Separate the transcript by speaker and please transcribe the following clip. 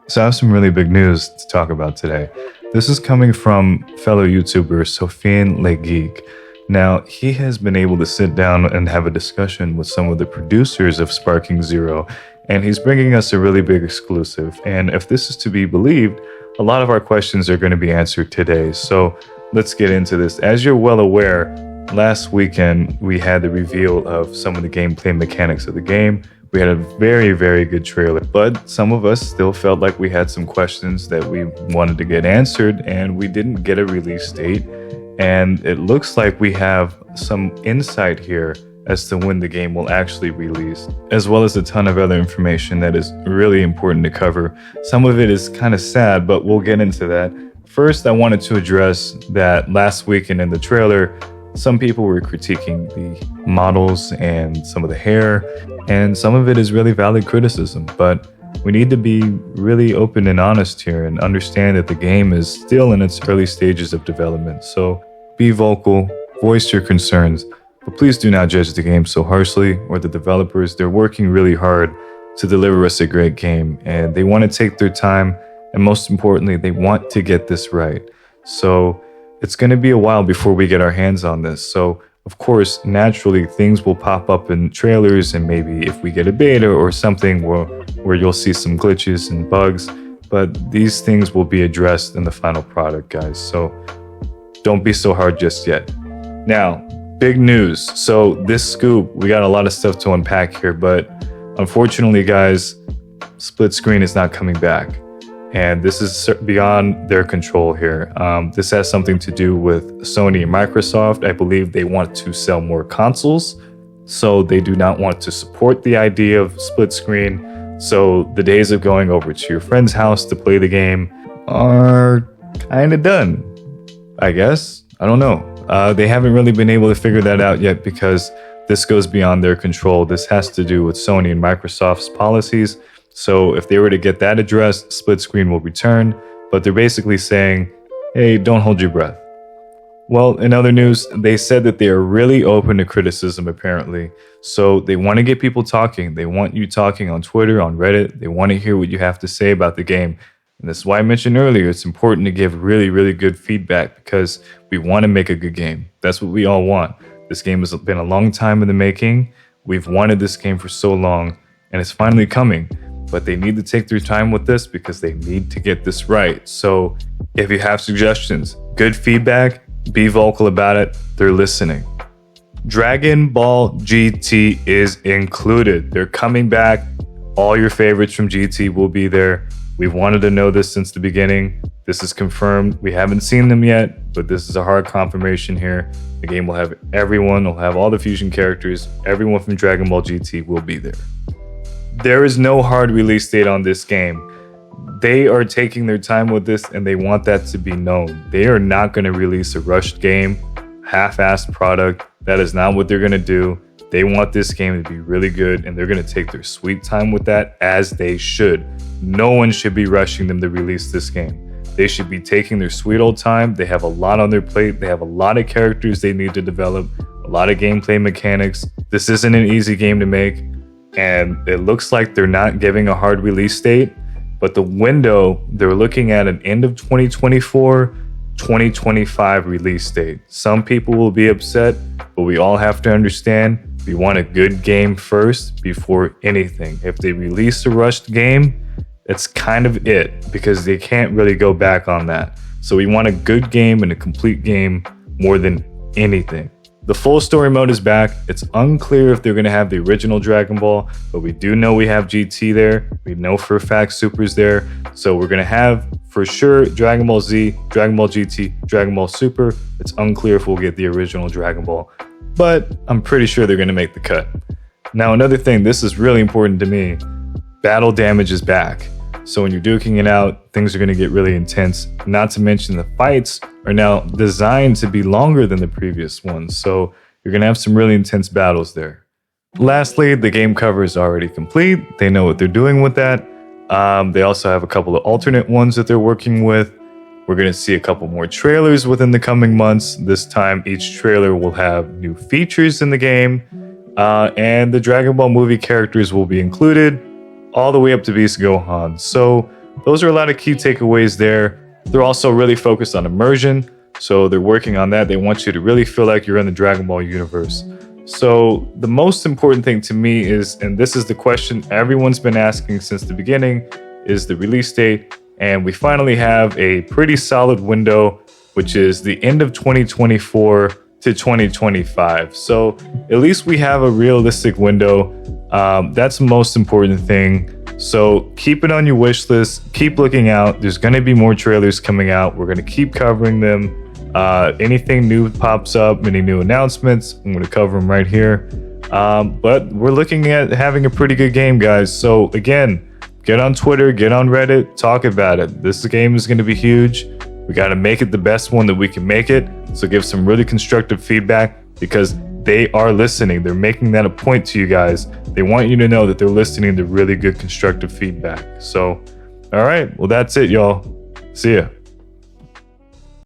Speaker 1: So I have some really big news to talk about today. This is coming from fellow YouTuber Sofiane Le Geek. Now, he has been able to sit down and have a discussion with some of the producers of Sparking Zero, and he's bringing us a really big exclusive. And if this is to be believed, a lot of our questions are going to be answered today. So let's get into this. As you're well aware, last weekend we had the reveal of some of the gameplay mechanics of the game. We had a very, very good trailer, but some of us still felt like we had some questions that we wanted to get answered, and we didn't get a release date. And it looks like we have some insight here as to when the game will actually release, as well as a ton of other information that is really important to cover. Some of it is kind of sad, but we'll get into that. First, I wanted to address that last weekend in the trailer, some people were critiquing the models and some of the hair, and some of it is really valid criticism, but we need to be really open and honest here and understand that the game is still in its early stages of development. So be vocal, voice your concerns, but please do not judge the game so harshly or the developers. They're working really hard to deliver us a great game, and they want to take their time, and most importantly, they want to get this right. So it's going to be a while before we get our hands on this. So, of course, naturally, things will pop up in trailers, and maybe if we get a beta or something where you'll see some glitches and bugs, but these things will be addressed in the final product, guys. So don't be so hard just yet. Now, big news. So this scoop, we got a lot of stuff to unpack here, but unfortunately, guys, split screen is not coming back. And this is beyond their control here. This has something to do with Sony and Microsoft. I believe they want to sell more consoles, so they do not want to support the idea of split screen. So the days of going over to your friend's house to play the game are kind of done, I guess. I don't know. They haven't really been able to figure that out yet because this goes beyond their control. This has to do with Sony and Microsoft's policies. So if they were to get that addressed, split screen will return, but they're basically saying, hey, don't hold your breath. Well, in other news, they said that they are really open to criticism, apparently. So they want to get people talking. They want you talking on Twitter, on Reddit. They want to hear what you have to say about the game. And that's why I mentioned earlier, it's important to give really, really good feedback because we want to make a good game. That's what we all want. This game has been a long time in the making. We've wanted this game for so long, and it's finally coming. But they need to take their time with this because they need to get this right. So if you have suggestions, good feedback, be vocal about it. They're listening. Dragon Ball GT is included. They're coming back. All your favorites from GT will be there. We've wanted to know this since the beginning. This is confirmed. We haven't seen them yet, but this is a hard confirmation here. The game will have everyone, will have all the fusion characters. Everyone from Dragon Ball GT will be there. There is no hard release date on this game. They are taking their time with this and they want that to be known. They are not going to release a rushed game, half-assed product. That is not what they're going to do. They want this game to be really good and they're going to take their sweet time with that, as they should. No one should be rushing them to release this game. They should be taking their sweet old time. They have a lot on their plate. They have a lot of characters they need to develop, a lot of gameplay mechanics. This isn't an easy game to make. And it looks like they're not giving a hard release date, but the window, they're looking at an end of 2024, 2025 release date. Some people will be upset, but we all have to understand we want a good game first before anything. If they release a rushed game, it's kind of it, because they can't really go back on that. So we want a good game and a complete game more than anything. The full story mode is back. It's unclear if they're going to have the original Dragon Ball, but we do know we have GT there. We know for a fact Super's there. So we're going to have, for sure, Dragon Ball Z, Dragon Ball GT, Dragon Ball Super. It's unclear if we'll get the original Dragon Ball, but I'm pretty sure they're going to make the cut. Now, another thing, this is really important to me. Battle damage is back. So when you're duking it out, things are going to get really intense. Not to mention the fights are now designed to be longer than the previous ones. So you're going to have some really intense battles there. Lastly, the game cover is already complete. They know what they're doing with that. They also have a couple of alternate ones that they're working with. We're going to see a couple more trailers within the coming months. This time, each trailer will have new features in the game. And the Dragon Ball movie characters will be included, all the way up to Beast Gohan. So those are a lot of key takeaways there. They're also really focused on immersion. So they're working on that. They want you to really feel like you're in the Dragon Ball universe. So the most important thing to me is, and this is the question everyone's been asking since the beginning, is the release date. And we finally have a pretty solid window, which is the end of 2024 to 2025. So at least we have a realistic window. That's the most important thing. So keep it on your wish list. Keep looking out. There's going to be more trailers coming out. We're going to keep covering them. Anything new pops up, any new announcements, I'm going to cover them right here. But we're looking at having a pretty good game, guys. So again, get on Twitter, get on Reddit, talk about it. This game is going to be huge. We got to make it the best one that we can make it. So give some really constructive feedback, because they are listening. They're making that a point to you guys. They want you to know that they're listening to really good constructive feedback. So, all right. Well, that's it, y'all. See ya.